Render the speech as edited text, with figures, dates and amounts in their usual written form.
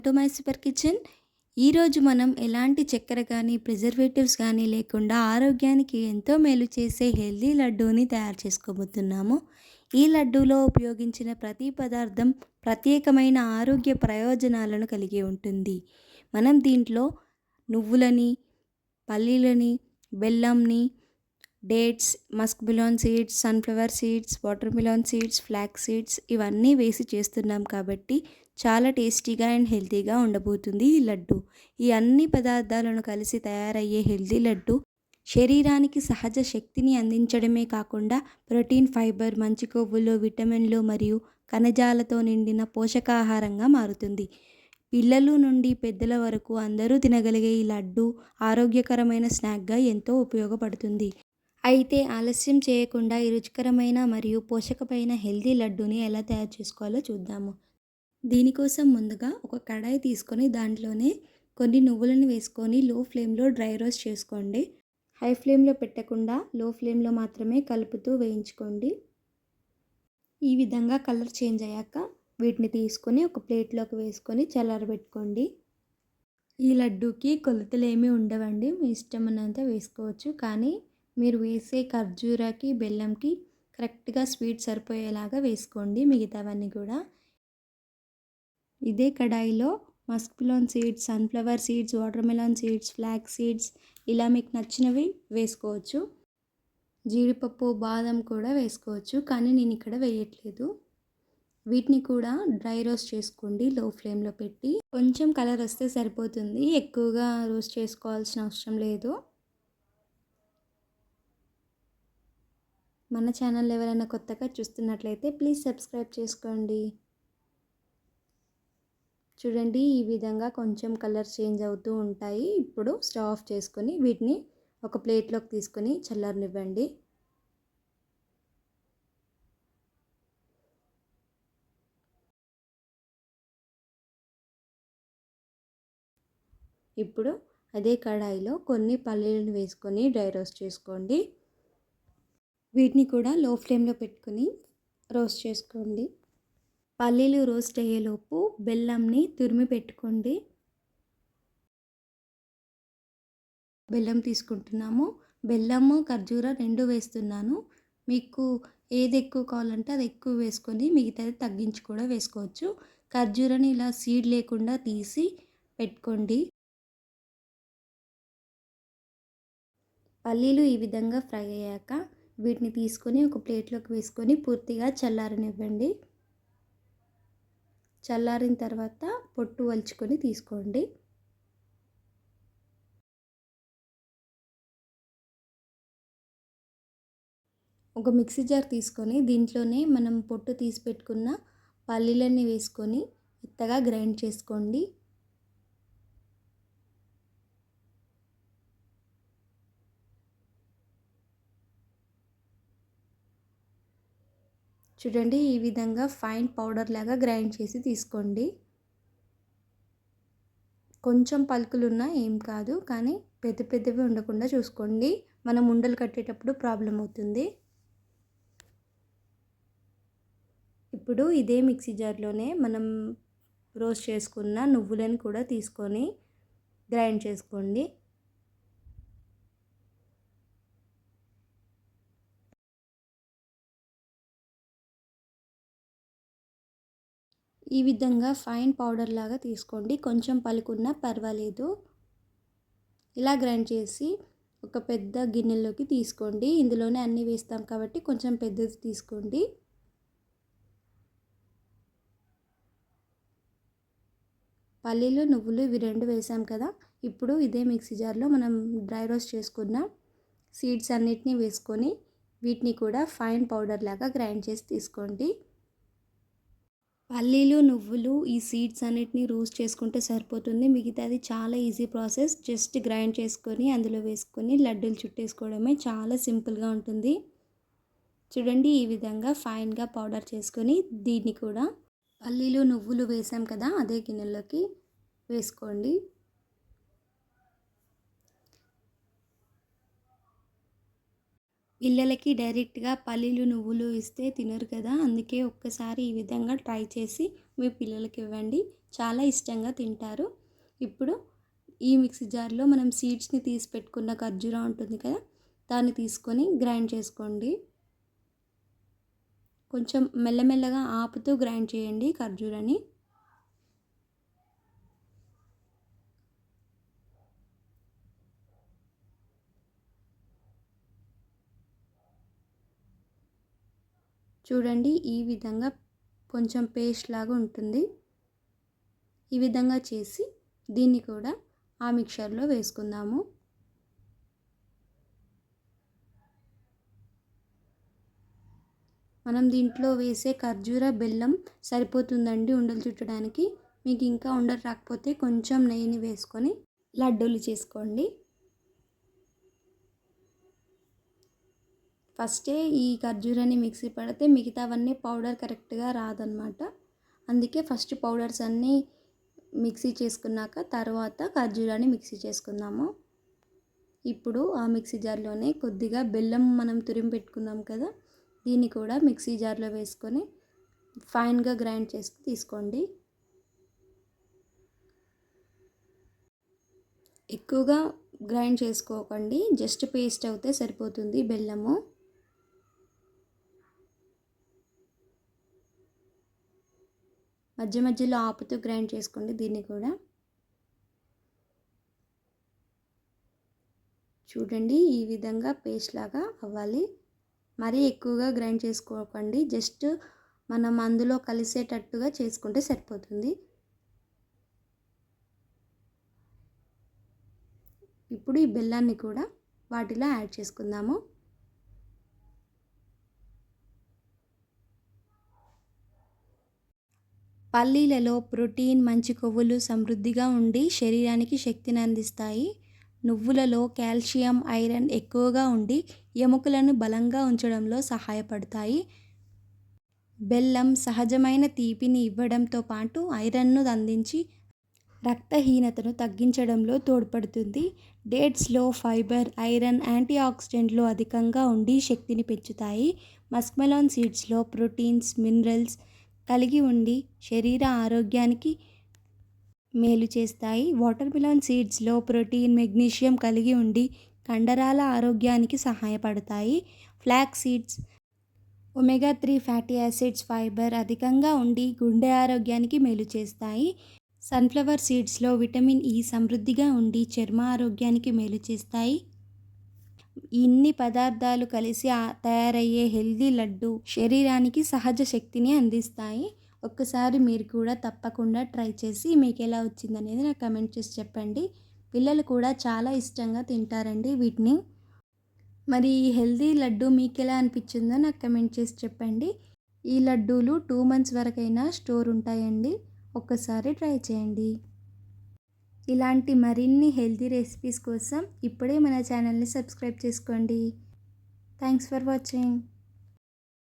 To my super kitchen. ఈరోజు మనం ఎలాంటి చక్కెర కానీ ప్రిజర్వేటివ్స్ కానీ లేకుండా ఆరోగ్యానికి ఎంతో మేలు చేసే హెల్దీ లడ్డూని తయారు చేసుకోబోతున్నాము. ఈ లడ్డూలో ఉపయోగించిన ప్రతి పదార్థం ప్రత్యేకమైన ఆరోగ్య ప్రయోజనాలను కలిగి ఉంటుంది. మనం దీంట్లో నువ్వులని, పల్లీలని, బెల్లంని, dates, Musk melon seeds, sunflower seeds, water melon seeds, flax seeds ఇవన్నీ వేసి చేస్తున్నాం కాబట్టి చాలా టేస్టీగా అండ్ హెల్తీగా ఉండబోతుంది ఈ లడ్డు. ఈ అన్ని పదార్థాలను కలిసి తయారయ్యే హెల్తీ లడ్డు శరీరానికి సహజ శక్తిని అందించడమే కాకుండా ప్రోటీన్, ఫైబర్, మంచి కొవ్వులు, విటమిన్లు మరియు ఖనిజాలతో నిండిన పోషకాహారంగా మారుతుంది. పిల్లలు నుండి పెద్దల వరకు అందరూ తినగలిగే ఈ లడ్డు ఆరోగ్యకరమైన స్నాక్గా ఎంతో ఉపయోగపడుతుంది. అయితే ఆలస్యం చేయకుండా ఈ రుచికరమైన మరియు పోషకమైన హెల్తీ లడ్డూని ఎలా తయారు చేసుకోవాలో చూద్దాము. దీనికోసం ముందుగా ఒక కడాయి తీసుకొని దాంట్లోనే కొన్ని నువ్వులను వేసుకొని లో ఫ్లేమ్లో డ్రై రోస్ట్ చేసుకోండి. హై ఫ్లేమ్లో పెట్టకుండా లో ఫ్లేమ్లో మాత్రమే కలుపుతూ వేయించుకోండి. ఈ విధంగా కలర్ చేంజ్ అయ్యాక వీటిని తీసుకొని ఒక ప్లేట్లోకి వేసుకొని చల్లారబెట్టుకోండి. ఈ లడ్డూకి కొలతలు ఏమీ ఉండవండి, మీ ఇష్టం ఉన్నంత వేసుకోవచ్చు. కానీ మీరు వేసే ఖర్జూరాకి, బెల్లంకి కరెక్ట్గా స్వీట్ సరిపోయేలాగా వేసుకోండి మిగతావన్నీ కూడా. ఇదే కడాయిలో musk melon seeds, sunflower seeds, water melon seeds, flax seeds ఇలా మీకు నచ్చినవి వేసుకోవచ్చు. జీడిపప్పు, బాదం కూడా వేసుకోవచ్చు, కానీ నేను ఇక్కడ వేయట్లేదు. వీటిని కూడా డ్రై రోస్ట్ చేసుకోండి లో ఫ్లేమ్లో పెట్టి. కొంచెం కలర్ వస్తే సరిపోతుంది, ఎక్కువగా రోస్ట్ చేసుకోవాల్సిన అవసరం లేదు. మన ఛానల్ ఎవరైనా కొత్తగా చూస్తున్నట్లయితే ప్లీజ్ సబ్స్క్రైబ్ చేసుకోండి. చూడండి, ఈ విధంగా కొంచెం కలర్ చేంజ్ అవుతూ ఉంటాయి. ఇప్పుడు స్టవ్ ఆఫ్ చేసుకొని వీటిని ఒక ప్లేట్లోకి తీసుకొని చల్లారనివ్వండి. ఇప్పుడు అదే కడాయిలో కొన్ని పల్లీలను వేసుకొని డ్రై రోస్ట్ చేసుకోండి. వీటిని కూడా లో ఫ్లేమ్లో పెట్టుకొని రోస్ట్ చేసుకోండి. పల్లీలు రోస్ట్ అయ్యేలోపు బెల్లంని తురిమి పెట్టుకోండి. బెల్లం తీసుకుంటున్నాము. బెల్లము, ఖర్జూర రెండు వేస్తున్నాను. మీకు ఏది ఎక్కువ కావాలంటే అది ఎక్కువ వేసుకొని మిగతాది తగ్గించి కూడా వేసుకోవచ్చు. ఖర్జూరని ఇలా సీడ్ లేకుండా తీసి పెట్టుకోండి. పల్లీలు ఈ విధంగా ఫ్రై అయ్యాక వీటిని తీసుకొని ఒక ప్లేట్లోకి వేసుకొని పూర్తిగా చల్లారనివ్వండి. చల్లారిన తర్వాత పొట్టు వలుచుకొని తీసుకోండి. ఒక మిక్సీ జార్ తీసుకొని దీంట్లోనే మనం పొట్టు తీసి పెట్టుకున్న పల్లీలన్నీ వేసుకొని మెత్తగా గ్రైండ్ చేసుకోండి. చూడండి, ఈ విధంగా ఫైన్ పౌడర్ లాగా గ్రైండ్ చేసి తీసుకోండి. కొంచెం పలుకులున్నా ఏం కాదు, కానీ పెద్ద పెద్దవి ఉండకుండా చూసుకోండి. మనం ఉండలు కట్టేటప్పుడు ప్రాబ్లం అవుతుంది. ఇప్పుడు ఇదే మిక్సీ జార్లోనే మనం రోస్ట్ చేసుకున్న నువ్వులను కూడా తీసుకొని గ్రైండ్ చేసుకోండి. ఈ విధంగా ఫైన్ పౌడర్ లాగా తీసుకోండి. కొంచెం పలుకున్నా పర్వాలేదు. ఇలా గ్రైండ్ చేసి ఒక పెద్ద గిన్నెలోకి తీసుకోండి. ఇందులోనే అన్నీ వేస్తాం కాబట్టి కొంచెం పెద్దది తీసుకోండి. పల్లీలు, నువ్వులు ఇవి రెండు వేసాం కదా. ఇప్పుడు ఇదే మిక్సీ జార్లో మనం డ్రై రోస్ట్ చేసుకున్న సీడ్స్ అన్నిటినీ వేసుకొని వీటిని కూడా ఫైన్ పౌడర్ లాగా గ్రైండ్ చేసి తీసుకోండి. పల్లీలు, నువ్వులు ఈ సీడ్స్ అన్నిటిని రోస్ట్ చేసుకుంటే సరిపోతుంది. మిగతాది చాలా ఈజీ ప్రాసెస్. జస్ట్ గ్రైండ్ చేసుకొని అందులో వేసుకొని లడ్డూలు చుట్టేసుకోవడమే, చాలా సింపుల్గా ఉంటుంది. చూడండి, ఈ విధంగా ఫైన్గా పౌడర్ చేసుకొని దీన్ని కూడా పల్లీలు, నువ్వులు వేసాం కదా అదే గిన్నెలోకి వేసుకోండి. పిల్లలకి డైరెక్ట్‌గా పల్లీలు, నువ్వులు ఇస్తే తినరు కదా! అందుకే ఒక్కసారి ఈ విధంగా ట్రై చేసి మీ పిల్లలకి ఇవ్వండి. చాలా ఇష్టంగా తింటారు. ఇప్పుడు ఈ మిక్సీ జార్‌లో మనం సీడ్స్‌ని తీసి పెట్టుకున్న ఖర్జూర ఉంటుంది కదా! దాన్ని తీసుకొని గ్రైండ్ చేసుకోండి. కొంచెం మెల్లమెల్లగా ఆపుతూ గ్రైండ్ చేయండి ఖర్జూరని. చూడండి ఈ విధంగా కొంచెం పేస్ట్ లాగా ఉంటుంది. ఈ విధంగా చేసి దీన్ని కూడా ఆ మిక్చర్‌లో వేసుకుందాము. మనం దీంట్లో వేసే ఖర్జూర, బెల్లం సరిపోతుందండి ఉండలు చుట్టడానికి. మీకు ఇంకా ఉండలు రాకపోతే కొంచెం నెయ్యిని వేసుకొని లడ్డూలు చేసుకోండి. ఫస్టే ఈ ఖర్జూరాన్ని మిక్సీ పడితే మిగతావన్నీ పౌడర్ కరెక్ట్‌గా రాదనమాట. అందుకే ఫస్ట్ పౌడర్స్ అన్నీ మిక్సీ చేసుకున్నాక తర్వాత ఖర్జూరాన్ని మిక్సీ చేసుకుందాము. ఇప్పుడు ఆ మిక్సీ జార్‌లోనే కొద్దిగా బెల్లం మనం తురిమి పెట్టుకున్నాం కదా! దీన్ని కూడా మిక్సీ జార్‌లో వేసుకొని ఫైన్‌గా గ్రైండ్ చేసి తీసుకోండి. ఎక్కువగా గ్రైండ్ చేసుకోకండి. జస్ట్ పేస్ట్ అవుతే సరిపోతుంది బెల్లము. మధ్య మధ్యలో ఆపుతూ గ్రైండ్ చేసుకోండి దీన్ని కూడా. చూడండి ఈ విధంగా పేస్ట్ లాగా అవ్వాలి. మరీ ఎక్కువగా గ్రైండ్ చేసుకోకండి. జస్ట్ మనం అందులో కలిసేటట్టుగా చేసుకుంటే సరిపోతుంది. ఇప్పుడు ఈ బెల్లాన్ని కూడా వాటిలో యాడ్ చేసుకుందాము. పల్లీలలో ప్రోటీన్, మంచి కొవ్వులు సమృద్ధిగా ఉండి శరీరానికి శక్తిని అందిస్తాయి. నువ్వులలో కాల్షియం, ఐరన్ ఎక్కువగా ఉండి ఎముకలను బలంగా ఉంచడంలో సహాయపడతాయి. బెల్లం సహజమైన తీపిని ఇవ్వడంతో పాటు ఐరన్ను అందించి రక్తహీనతను తగ్గించడంలో తోడ్పడుతుంది. డేట్స్‌లో ఫైబర్, ఐరన్, యాంటీ ఆక్సిడెంట్లు అధికంగా ఉండి శక్తిని పెంచుతాయి. మస్క్‌మెలాన్ సీడ్స్‌లో ప్రోటీన్స్, మినరల్స్ కలిగి ఉండి శరీర ఆరోగ్యానికి మేలు చేస్తాయి. వాటర్ మిలన్ సీడ్స్‌లో ప్రోటీన్, మెగ్నీషియం కలిగి ఉండి కండరాల ఆరోగ్యానికి సహాయపడతాయి. Flax seeds omega 3 fatty acids, fibre అధికంగా ఉండి గుండె ఆరోగ్యానికి మేలు చేస్తాయి. సన్‌ఫ్లవర్ సీడ్స్‌లో విటమిన్ ఇ సమృద్ధిగా ఉండి చర్మ ఆరోగ్యానికి మేలు చేస్తాయి. ఇన్ని పదార్థాలు కలిసి తయారయ్యే హెల్తీ లడ్డు శరీరానికి సహజ శక్తిని అందిస్తాయి. ఒక్కసారి మీరు కూడా తప్పకుండా ట్రై చేసి మీకు ఎలా వచ్చిందనేది నాకు కమెంట్ చేసి చెప్పండి. పిల్లలు కూడా చాలా ఇష్టంగా తింటారండి వీటిని. మరి ఈ హెల్తీ లడ్డు మీకు ఎలా అనిపించిందో నాకు కమెంట్ చేసి చెప్పండి. ఈ లడ్డూలు 2 మంత్స్ వరకైనా స్టోర్ ఉంటాయండి. ఒక్కసారి ట్రై చేయండి. ఇలాంటి మరిన్ని హెల్తీ రెసిపీస్ కోసం ఇప్పుడే మన ఛానల్ని సబ్స్క్రైబ్ చేసుకోండి. Thanks for watching.